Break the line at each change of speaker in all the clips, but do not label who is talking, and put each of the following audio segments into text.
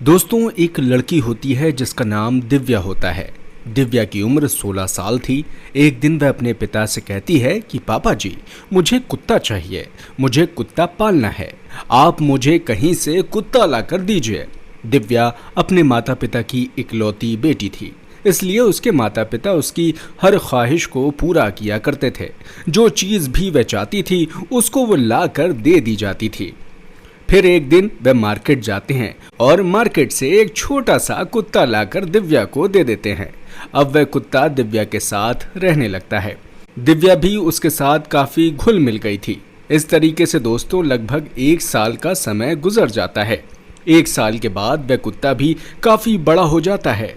दोस्तों, एक लड़की होती है जिसका नाम दिव्या होता है। दिव्या की उम्र 16 साल थी। एक दिन वह अपने पिता से कहती है कि पापा जी, मुझे कुत्ता चाहिए, मुझे कुत्ता पालना है, आप मुझे कहीं से कुत्ता ला कर दीजिए। दिव्या अपने माता पिता की इकलौती बेटी थी, इसलिए उसके माता पिता उसकी हर ख्वाहिश को पूरा किया करते थे। जो चीज़ भी वह चाहती थी उसको वो ला कर दे दी जाती थी। फिर एक दिन वे मार्केट जाते हैं और मार्केट से एक छोटा सा कुत्ता लाकर दिव्या को दे देते हैं। अब वह कुत्ता दिव्या के साथ रहने लगता है। दिव्या भी उसके साथ काफी घुल मिल गई थी। इस तरीके से दोस्तों लगभग 1 साल का समय गुजर जाता है। 1 साल के बाद वह कुत्ता भी काफी बड़ा हो जाता है।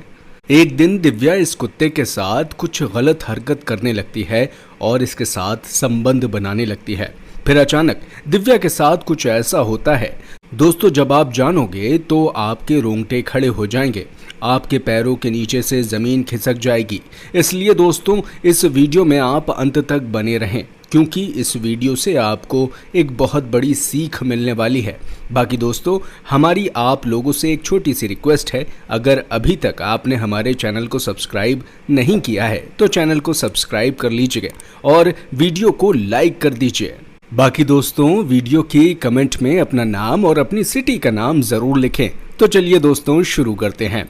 एक दिन दिव्या इस कुत्ते के साथ कुछ गलत हरकत करने लगती है और इसके साथ संबंध बनाने लगती है। फिर अचानक दिव्या के साथ कुछ ऐसा होता है दोस्तों, जब आप जानोगे तो आपके रोंगटे खड़े हो जाएंगे, आपके पैरों के नीचे से ज़मीन खिसक जाएगी। इसलिए दोस्तों इस वीडियो में आप अंत तक बने रहें, क्योंकि इस वीडियो से आपको एक बहुत बड़ी सीख मिलने वाली है। बाकी दोस्तों, हमारी आप लोगों से एक छोटी सी रिक्वेस्ट है, अगर अभी तक आपने हमारे चैनल को सब्सक्राइब नहीं किया है तो चैनल को सब्सक्राइब कर लीजिए और वीडियो को लाइक कर दीजिए। बाकी दोस्तों, वीडियो के कमेंट में अपना नाम और अपनी सिटी का नाम ज़रूर लिखें। तो चलिए दोस्तों शुरू करते हैं।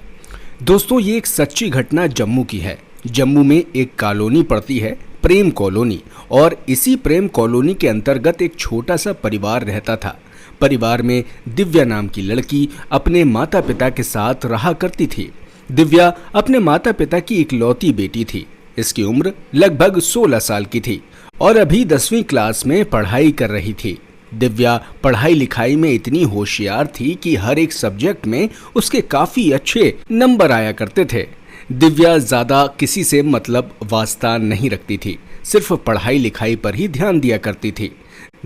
दोस्तों, ये एक सच्ची घटना जम्मू की है। जम्मू में एक कॉलोनी पड़ती है, प्रेम कॉलोनी, और इसी प्रेम कॉलोनी के अंतर्गत एक छोटा सा परिवार रहता था। परिवार में दिव्या नाम की लड़की अपने माता पिता के साथ रहा करती थी। दिव्या अपने माता पिता की इकलौती बेटी थी। इसकी उम्र लगभग 16 साल की थी और अभी 10वीं क्लास में पढ़ाई कर रही थी। दिव्या पढ़ाई लिखाई में इतनी होशियार थी कि हर एक सब्जेक्ट में उसके काफी अच्छे नंबर आया करते थे। दिव्या ज्यादा किसी से मतलब वास्ता नहीं रखती थी, सिर्फ पढ़ाई लिखाई पर ही ध्यान दिया करती थी।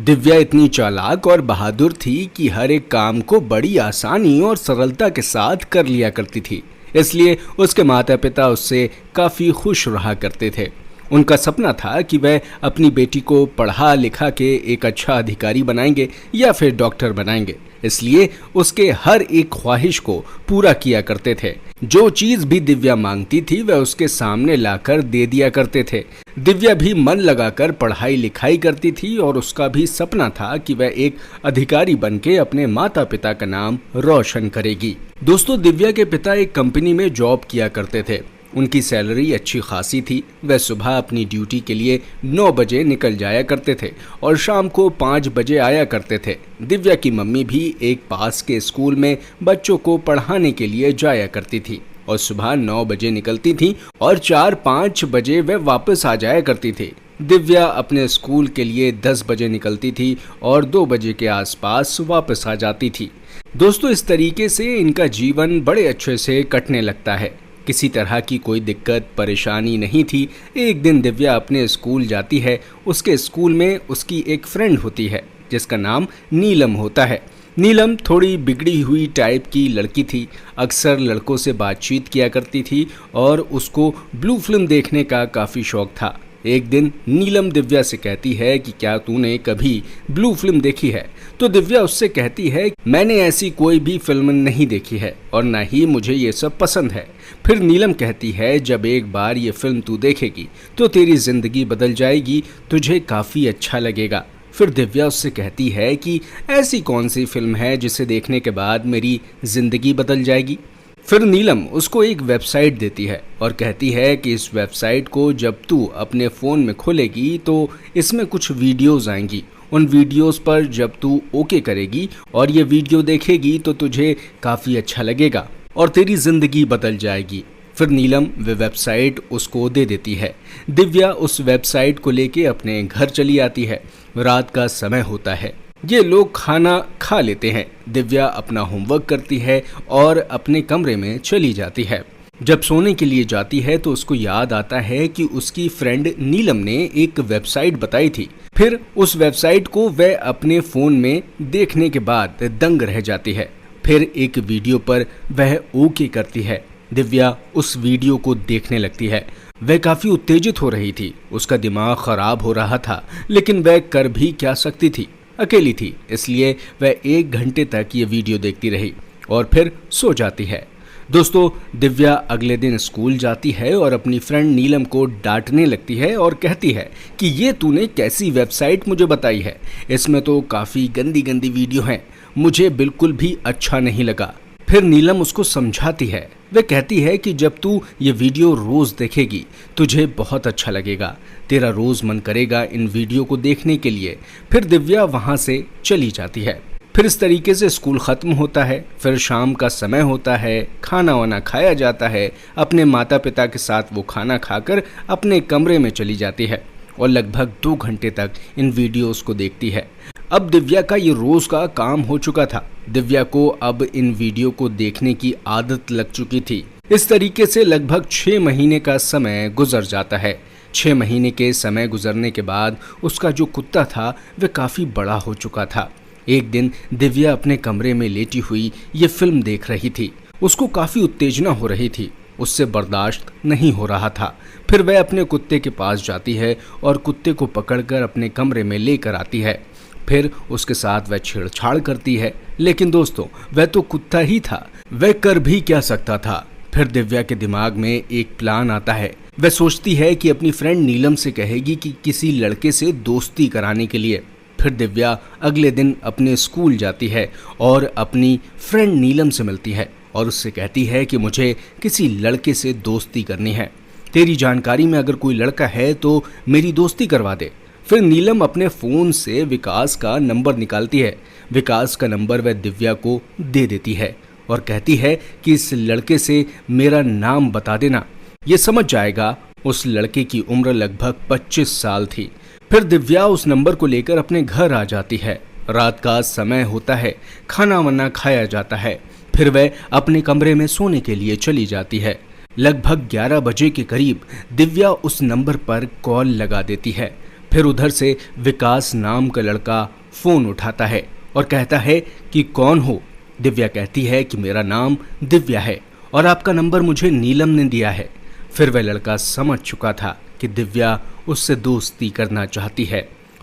दिव्या इतनी चालाक और बहादुर थी कि हर एक काम को बड़ी आसानी और सरलता के साथ कर लिया करती थी। इसलिए उसके माता पिता उससे काफी खुश रहा करते थे। उनका सपना था कि वह अपनी बेटी को पढ़ा लिखा के एक अच्छा अधिकारी बनाएंगे या फिर डॉक्टर बनाएंगे। इसलिए उसके हर एक ख्वाहिश को पूरा किया करते थे। जो चीज भी दिव्या मांगती थी वह उसके सामने लाकर दे दिया करते थे। दिव्या भी मन लगाकर पढ़ाई लिखाई करती थी और उसका भी सपना था कि वह एक अधिकारी बनके अपने माता पिता का नाम रोशन करेगी। दोस्तों, दिव्या के पिता एक कंपनी में जॉब किया करते थे। उनकी सैलरी अच्छी खासी थी। वह सुबह अपनी ड्यूटी के लिए 9 बजे निकल जाया करते थे और शाम को 5 बजे आया करते थे। दिव्या की मम्मी भी एक पास के स्कूल में बच्चों को पढ़ाने के लिए जाया करती थी और सुबह 9 बजे निकलती थी और 4-5 बजे वह वापस आ जाया करती थी। दिव्या अपने स्कूल के लिए 10 बजे निकलती थी और 2 बजे के आसपास वापस आ जाती थी। दोस्तों, इस तरीके से इनका जीवन बड़े अच्छे से कटने लगता है। किसी तरह की कोई दिक्कत परेशानी नहीं थी। एक दिन दिव्या अपने स्कूल जाती है। उसके स्कूल में उसकी एक फ्रेंड होती है जिसका नाम नीलम होता है। नीलम थोड़ी बिगड़ी हुई टाइप की लड़की थी, अक्सर लड़कों से बातचीत किया करती थी और उसको ब्लू फिल्म देखने का काफ़ी शौक था। एक दिन नीलम दिव्या से कहती है कि क्या तूने कभी ब्लू फिल्म देखी है? तो दिव्या उससे कहती है मैंने ऐसी कोई भी फिल्म नहीं देखी है और ना ही मुझे ये सब पसंद है। फिर नीलम कहती है जब एक बार ये फिल्म तू देखेगी तो तेरी जिंदगी बदल जाएगी, तुझे काफ़ी अच्छा लगेगा। फिर दिव्या उससे कहती है कि ऐसी कौन सी फिल्म है जिसे देखने के बाद मेरी जिंदगी बदल जाएगी? फिर नीलम उसको एक वेबसाइट देती है और कहती है कि इस वेबसाइट को जब तू अपने फ़ोन में खोलेगी तो इसमें कुछ वीडियोस आएंगी। उन वीडियोस पर जब तू ओके करेगी और ये वीडियो देखेगी तो तुझे काफ़ी अच्छा लगेगा और तेरी ज़िंदगी बदल जाएगी। फिर नीलम वे वेबसाइट उसको दे देती है। दिव्या उस वेबसाइट को लेके अपने घर चली आती है। रात का समय होता है, ये लोग खाना खा लेते हैं। दिव्या अपना होमवर्क करती है और अपने कमरे में चली जाती है। जब सोने के लिए जाती है तो उसको याद आता है कि उसकी फ्रेंड नीलम ने एक वेबसाइट बताई थी। फिर उस वेबसाइट को वह अपने फ़ोन में देखने के बाद दंग रह जाती है। फिर एक वीडियो पर वह ओके करती है। दिव्या उस वीडियो को देखने लगती है। वह काफ़ी उत्तेजित हो रही थी, उसका दिमाग खराब हो रहा था, लेकिन वह कर भी क्या सकती थी, अकेली थी, इसलिए वह 1 घंटे तक ये वीडियो देखती रही। और फिर सो जाती है। दोस्तों, दिव्या अगले दिन स्कूल जाती है और अपनी फ्रेंड नीलम को डांटने लगती है और कहती है कि ये तूने कैसी वेबसाइट मुझे बताई है, इसमें तो काफ़ी गंदी गंदी वीडियो हैं, मुझे बिल्कुल भी अच्छा नहीं लगा। फिर नीलम उसको समझाती है। वह कहती है कि जब तू ये वीडियो रोज़ देखेगी तुझे बहुत अच्छा लगेगा, तेरा रोज़ मन करेगा इन वीडियो को देखने के लिए। फिर दिव्या वहाँ से चली जाती है। फिर इस तरीके से स्कूल ख़त्म होता है। फिर शाम का समय होता है, खाना वाना खाया जाता है। अपने माता पिता के साथ वो खाना खाकर अपने कमरे में चली जाती है और लगभग 2 घंटे तक इन वीडियोस को देखती है। अब दिव्या का ये रोज़ का काम हो चुका था। दिव्या को अब इन वीडियो को देखने की आदत लग चुकी थी। इस तरीके से लगभग 6 महीने का समय गुजर जाता है। 6 महीने के समय गुजरने के बाद उसका जो कुत्ता था वह काफ़ी बड़ा हो चुका था। एक दिन दिव्या अपने कमरे में लेटी हुई ये फिल्म देख रही थी। उसको काफ़ी उत्तेजना हो रही थी, उससे बर्दाश्त नहीं हो रहा था। फिर वह अपने कुत्ते के पास जाती है और कुत्ते को पकड़कर अपने कमरे में लेकर आती है। फिर उसके साथ वह छेड़छाड़ करती है। लेकिन दोस्तों, वह तो कुत्ता ही था, वह कर भी क्या सकता था। फिर दिव्या के दिमाग में एक प्लान आता है। वह सोचती है कि अपनी फ्रेंड नीलम से कहेगी कि किसी लड़के से दोस्ती कराने के लिए। फिर दिव्या अगले दिन अपने स्कूल जाती है और अपनी फ्रेंड नीलम से मिलती है और उससे कहती है कि मुझे किसी लड़के से दोस्ती करनी है, तेरी जानकारी में अगर कोई लड़का है तो मेरी दोस्ती करवा दे। फिर नीलम अपने फ़ोन से विकास का नंबर निकालती है। विकास का नंबर वह दिव्या को दे देती है और कहती है कि इस लड़के से मेरा नाम बता देना, ये समझ जाएगा। उस लड़के की उम्र लगभग 25 साल थी। फिर दिव्या उस नंबर को लेकर अपने घर आ जाती है। रात का समय होता है, खाना वाना खाया जाता है। फिर वह अपने कमरे में सोने के लिए चली जाती है। लगभग 11 बजे के करीब दिव्या उस नंबर पर कॉल लगा देती है। फिर उधर से विकास नाम का लड़का फ़ोन उठाता है और कहता है कि कौन हो। दिव्या कहती है कि मेरा नाम दिव्या है और आपका नंबर मुझे नीलम ने दिया है। फिर वह लड़का समझ चुका था कि दिव्या उससे दोस्ती करना चाहती है।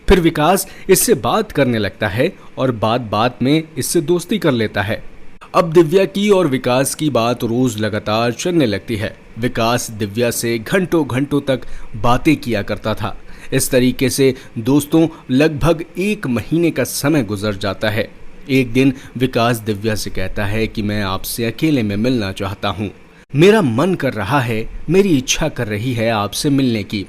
फिर विकास इससे बात करने लगता है और बात बात में इससे दोस्ती कर लेता है। अब दिव्या की और विकास की बात रोज लगातार चलने लगती है। विकास दिव्या से घंटों घंटों तक बातें किया करता था। इस तरीके से दोस्तों लगभग 1 महीने का समय गुजर जाता है। एक दिन विकास दिव्या से कहता है कि मैं आपसे अकेले में मिलना चाहता हूँ, मेरा मन कर रहा है, मेरी इच्छा कर रही है आपसे मिलने की।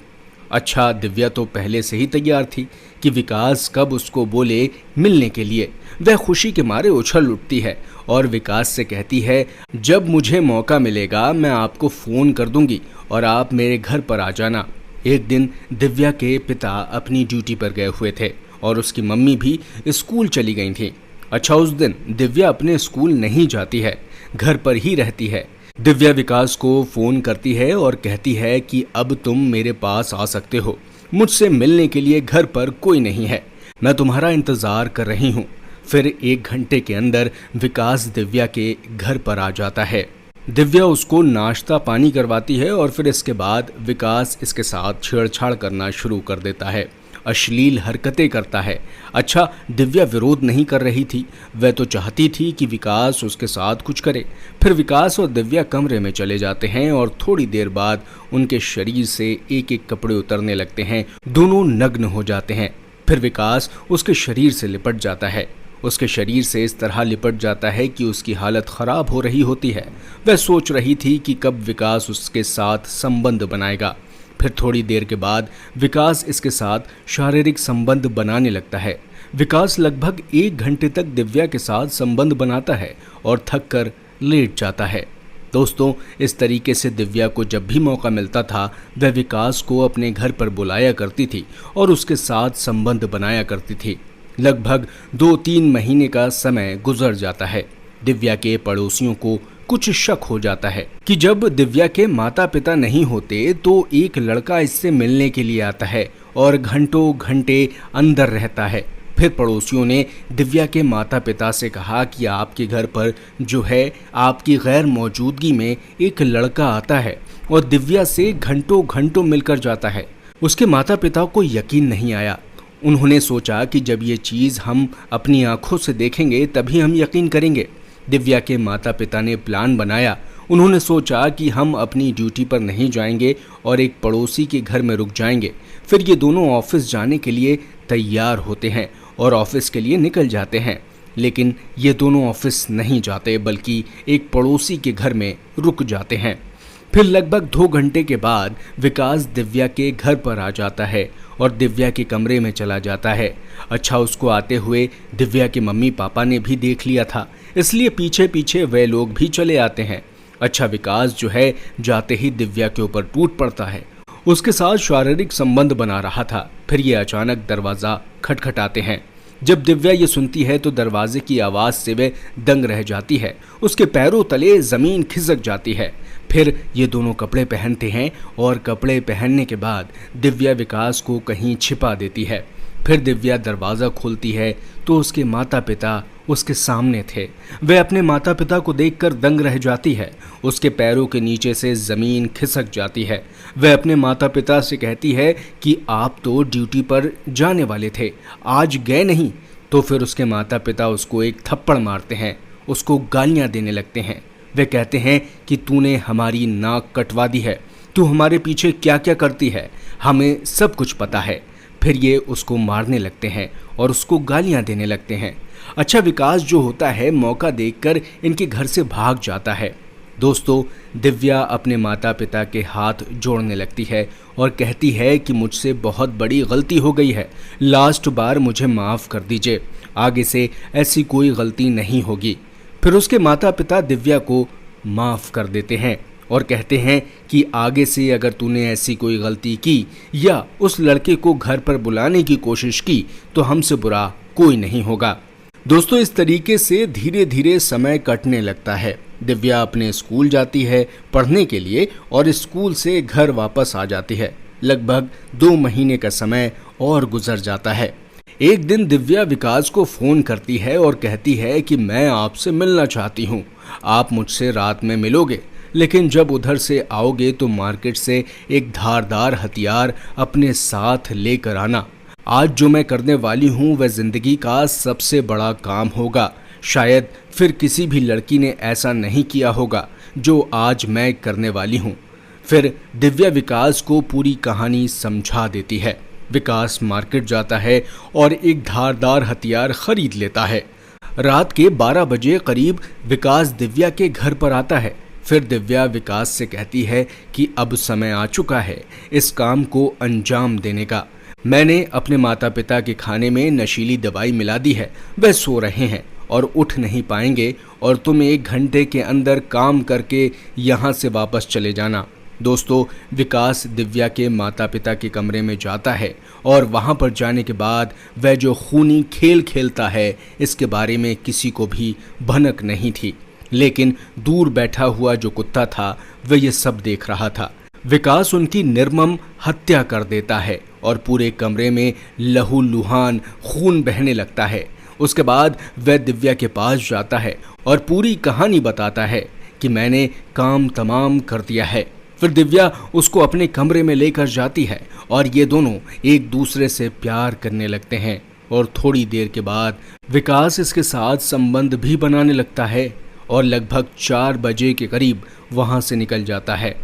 अच्छा, दिव्या तो पहले से ही तैयार थी कि विकास कब उसको बोले मिलने के लिए। वह खुशी के मारे उछल उठती है और विकास से कहती है, जब मुझे मौका मिलेगा मैं आपको फ़ोन कर दूंगी और आप मेरे घर पर आ जाना। एक दिन दिव्या के पिता अपनी ड्यूटी पर गए हुए थे और उसकी मम्मी भी स्कूल चली गई थी। अच्छा, उस दिन दिव्या अपने स्कूल नहीं जाती है, घर पर ही रहती है। दिव्या विकास को फ़ोन करती है और कहती है कि अब तुम मेरे पास आ सकते हो, मुझसे मिलने के लिए घर पर कोई नहीं है, मैं तुम्हारा इंतज़ार कर रही हूँ। फिर 1 घंटे के अंदर विकास दिव्या के घर पर आ जाता है। दिव्या उसको नाश्ता पानी करवाती है और फिर इसके बाद विकास इसके साथ छेड़छाड़ करना शुरू कर देता है, अश्लील हरकतें करता है। अच्छा, दिव्या विरोध नहीं कर रही थी, वह तो चाहती थी कि विकास उसके साथ कुछ करे। फिर विकास और दिव्या कमरे में चले जाते हैं और थोड़ी देर बाद उनके शरीर से एक एक कपड़े उतरने लगते हैं, दोनों नग्न हो जाते हैं। फिर विकास उसके शरीर से लिपट जाता है, उसके शरीर से इस तरह लिपट जाता है कि उसकी हालत ख़राब हो रही होती है। वह सोच रही थी कि कब विकास उसके साथ संबंध बनाएगा। फिर थोड़ी देर के बाद विकास इसके साथ शारीरिक संबंध बनाने लगता है। विकास लगभग 1 घंटे तक दिव्या के साथ संबंध बनाता है और थक कर लेट जाता है। दोस्तों, इस तरीके से दिव्या को जब भी मौका मिलता था वह विकास को अपने घर पर बुलाया करती थी और उसके साथ संबंध बनाया करती थी। लगभग 2-3 महीने का समय गुजर जाता है। दिव्या के पड़ोसियों को कुछ शक हो जाता है कि जब दिव्या के माता पिता नहीं होते तो एक लड़का इससे मिलने के लिए आता है और घंटों घंटे अंदर रहता है। फिर पड़ोसियों ने दिव्या के माता पिता से कहा कि आपके घर पर जो है आपकी गैर मौजूदगी में एक लड़का आता है और दिव्या से घंटों घंटों मिलकर जाता है। उसके माता पिता को यकीन नहीं आया। उन्होंने सोचा कि जब ये चीज़ हम अपनी आंखों से देखेंगे तभी हम यकीन करेंगे। दिव्या के माता पिता ने प्लान बनाया। उन्होंने सोचा कि हम अपनी ड्यूटी पर नहीं जाएंगे और एक पड़ोसी के घर में रुक जाएंगे। फिर ये दोनों ऑफिस जाने के लिए तैयार होते हैं और ऑफिस के लिए निकल जाते हैं। लेकिन ये दोनों ऑफिस नहीं जाते बल्कि एक पड़ोसी के घर में रुक जाते हैं। फिर लगभग 2 घंटे के बाद विकास दिव्या के घर पर आ जाता है और दिव्या के कमरे में चला जाता है। अच्छा, उसको आते हुए दिव्या के मम्मी पापा ने भी देख लिया था, इसलिए पीछे पीछे वे लोग भी चले आते हैं। अच्छा, विकास जो है जाते ही दिव्या के ऊपर टूट पड़ता है, उसके साथ शारीरिक संबंध बना रहा था। फिर ये अचानक दरवाज़ा खटखटाते हैं। जब दिव्या ये सुनती है तो दरवाजे की आवाज़ से वे दंग रह जाती है, उसके पैरों तले ज़मीन खिसक जाती है। फिर ये दोनों कपड़े पहनते हैं और कपड़े पहनने के बाद दिव्या विकास को कहीं छिपा देती है। फिर दिव्या दरवाज़ा खोलती है तो उसके माता पिता उसके सामने थे। वह अपने माता पिता को देखकर दंग रह जाती है, उसके पैरों के नीचे से ज़मीन खिसक जाती है। वह अपने माता पिता से कहती है कि आप तो ड्यूटी पर जाने वाले थे, आज गए नहीं। तो फिर उसके माता पिता उसको एक थप्पड़ मारते हैं, उसको गालियाँ देने लगते हैं। वे कहते हैं कि तूने हमारी नाक कटवा दी है, तू हमारे पीछे क्या क्या करती है, हमें सब कुछ पता है। फिर ये उसको मारने लगते हैं और उसको गालियां देने लगते हैं। अच्छा, विकास जो होता है मौका देखकर इनके घर से भाग जाता है। दोस्तों, दिव्या अपने माता पिता के हाथ जोड़ने लगती है और कहती है कि मुझसे बहुत बड़ी गलती हो गई है, लास्ट बार मुझे माफ़ कर दीजिए, आगे से ऐसी कोई गलती नहीं होगी। फिर उसके माता पिता दिव्या को माफ़ कर देते हैं और कहते हैं कि आगे से अगर तूने ऐसी कोई गलती की या उस लड़के को घर पर बुलाने की कोशिश की तो हमसे बुरा कोई नहीं होगा। दोस्तों, इस तरीके से धीरे धीरे समय कटने लगता है। दिव्या अपने स्कूल जाती है पढ़ने के लिए और स्कूल से घर वापस आ जाती है। लगभग 2 महीने का समय और गुजर जाता है। एक दिन दिव्या विकास को फ़ोन करती है और कहती है कि मैं आपसे मिलना चाहती हूँ, आप मुझसे रात में मिलोगे, लेकिन जब उधर से आओगे तो मार्केट से एक धारदार हथियार अपने साथ लेकर आना। आज जो मैं करने वाली हूँ वह ज़िंदगी का सबसे बड़ा काम होगा। शायद फिर किसी भी लड़की ने ऐसा नहीं किया होगा जो आज मैं करने वाली हूँ। फिर दिव्या विकास को पूरी कहानी समझा देती है। विकास मार्केट जाता है और एक धारदार हथियार खरीद लेता है। रात के 12 बजे करीब विकास दिव्या के घर पर आता है। फिर दिव्या विकास से कहती है कि अब समय आ चुका है इस काम को अंजाम देने का। मैंने अपने माता पिता के खाने में नशीली दवाई मिला दी है, वह सो रहे हैं और उठ नहीं पाएंगे और तुम 1 घंटे के अंदर काम करके यहाँ से वापस चले जाना। दोस्तों, विकास दिव्या के माता पिता के कमरे में जाता है और वहाँ पर जाने के बाद वह जो खूनी खेल खेलता है इसके बारे में किसी को भी भनक नहीं थी, लेकिन दूर बैठा हुआ जो कुत्ता था वह ये सब देख रहा था। विकास उनकी निर्मम हत्या कर देता है और पूरे कमरे में लहूलुहान खून बहने लगता है। उसके बाद वह दिव्या के पास जाता है और पूरी कहानी बताता है कि मैंने काम तमाम कर दिया है। फिर दिव्या उसको अपने कमरे में लेकर जाती है और ये दोनों एक दूसरे से प्यार करने लगते हैं और थोड़ी देर के बाद विकास इसके साथ संबंध भी बनाने लगता है और लगभग 4 बजे के करीब वहाँ से निकल जाता है।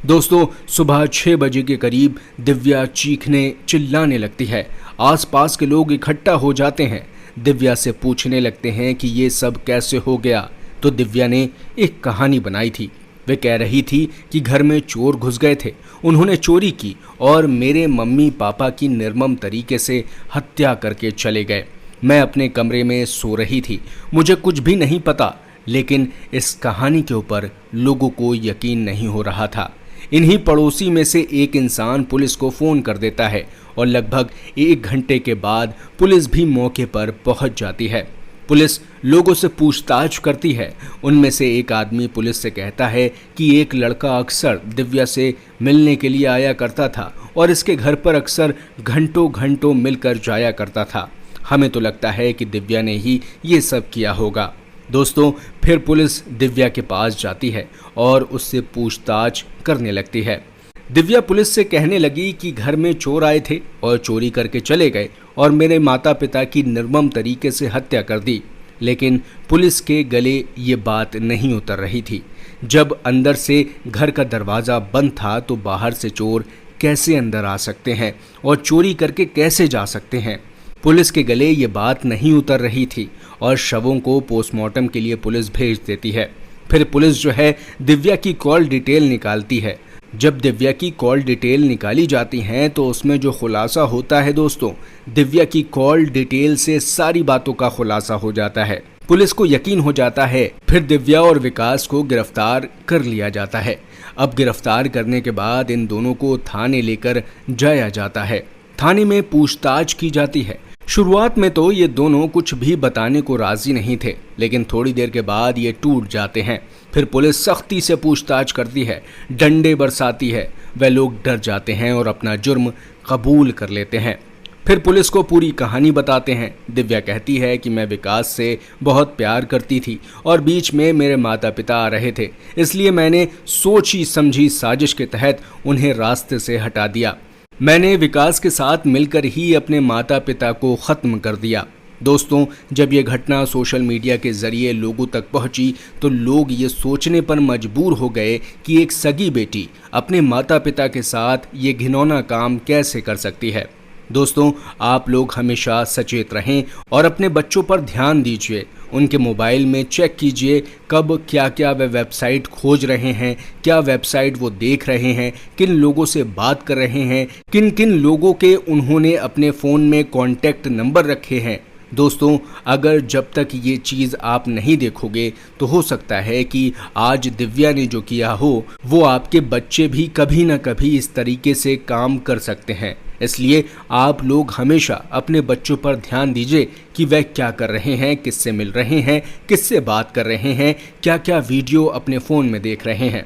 दोस्तों, सुबह 6 बजे के करीब दिव्या चीखने चिल्लाने लगती है। आसपास के लोग इकट्ठा हो जाते हैं, दिव्या से पूछने लगते हैं कि ये सब कैसे हो गया। तो दिव्या ने एक कहानी बनाई थी। वे कह रही थी कि घर में चोर घुस गए थे, उन्होंने चोरी की और मेरे मम्मी पापा की निर्मम तरीके से हत्या करके चले गए। मैं अपने कमरे में सो रही थी, मुझे कुछ भी नहीं पता, लेकिन इस कहानी के ऊपर लोगों को यकीन नहीं हो रहा था। इन्हीं पड़ोसी में से एक इंसान पुलिस को फ़ोन कर देता है और लगभग 1 घंटे के बाद पुलिस भी मौके पर पहुंच जाती है। पुलिस लोगों से पूछताछ करती है। उनमें से एक आदमी पुलिस से कहता है कि एक लड़का अक्सर दिव्या से मिलने के लिए आया करता था और इसके घर पर अक्सर घंटों घंटों मिलकर जाया करता था। हमें तो लगता है कि दिव्या ने ही ये सब किया होगा। दोस्तों, फिर पुलिस दिव्या के पास जाती है और उससे पूछताछ करने लगती है। दिव्या पुलिस से कहने लगी कि घर में चोर आए थे और चोरी करके चले गए और मेरे माता पिता की निर्मम तरीके से हत्या कर दी, लेकिन पुलिस के गले ये बात नहीं उतर रही थी। जब अंदर से घर का दरवाज़ा बंद था तो बाहर से चोर कैसे अंदर आ सकते हैं और चोरी करके कैसे जा सकते हैं। पुलिस के गले ये बात नहीं उतर रही थी और शवों को पोस्टमार्टम के लिए पुलिस भेज देती है। फिर पुलिस जो है दिव्या की कॉल डिटेल निकालती है। जब दिव्या की कॉल डिटेल निकाली जाती हैं तो उसमें जो खुलासा होता है दोस्तों, दिव्या की कॉल डिटेल से सारी बातों का खुलासा हो जाता है। पुलिस को यकीन हो जाता है। फिर दिव्या और विकास को गिरफ्तार कर लिया जाता है। अब गिरफ्तार करने के बाद इन दोनों को थाने लेकर जाया जाता है। थाने में पूछताछ की जाती है। शुरुआत में तो ये दोनों कुछ भी बताने को राजी नहीं थे, लेकिन थोड़ी देर के बाद ये टूट जाते हैं। फिर पुलिस सख्ती से पूछताछ करती है, डंडे बरसाती है। वे लोग डर जाते हैं और अपना जुर्म कबूल कर लेते हैं। फिर पुलिस को पूरी कहानी बताते हैं। दिव्या कहती है कि मैं विकास से बहुत प्यार करती थी और बीच में मेरे माता पिता आ रहे थे, इसलिए मैंने सोची समझी साजिश के तहत उन्हें रास्ते से हटा दिया। मैंने विकास के साथ मिलकर ही अपने माता पिता को ख़त्म कर दिया। दोस्तों, जब ये घटना सोशल मीडिया के ज़रिए लोगों तक पहुंची तो लोग ये सोचने पर मजबूर हो गए कि एक सगी बेटी अपने माता पिता के साथ ये घिनौना काम कैसे कर सकती है। दोस्तों, आप लोग हमेशा सचेत रहें और अपने बच्चों पर ध्यान दीजिए। उनके मोबाइल में चेक कीजिए कब क्या क्या वे वेबसाइट खोज रहे हैं, क्या वेबसाइट वो देख रहे हैं, किन लोगों से बात कर रहे हैं, किन किन लोगों के उन्होंने अपने फ़ोन में कॉन्टैक्ट नंबर रखे हैं। दोस्तों, अगर जब तक ये चीज़ आप नहीं देखोगे तो हो सकता है कि आज दिव्या ने जो किया हो वो आपके बच्चे भी कभी ना कभी इस तरीके से काम कर सकते हैं। इसलिए आप लोग हमेशा अपने बच्चों पर ध्यान दीजिए कि वह क्या कर रहे हैं, किससे मिल रहे हैं, किससे बात कर रहे हैं, क्या क्या वीडियो अपने फ़ोन में देख रहे हैं।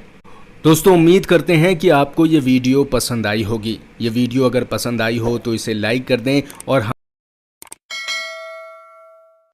दोस्तों, उम्मीद करते हैं कि आपको ये वीडियो पसंद आई होगी। ये वीडियो अगर पसंद आई हो तो इसे लाइक कर दें और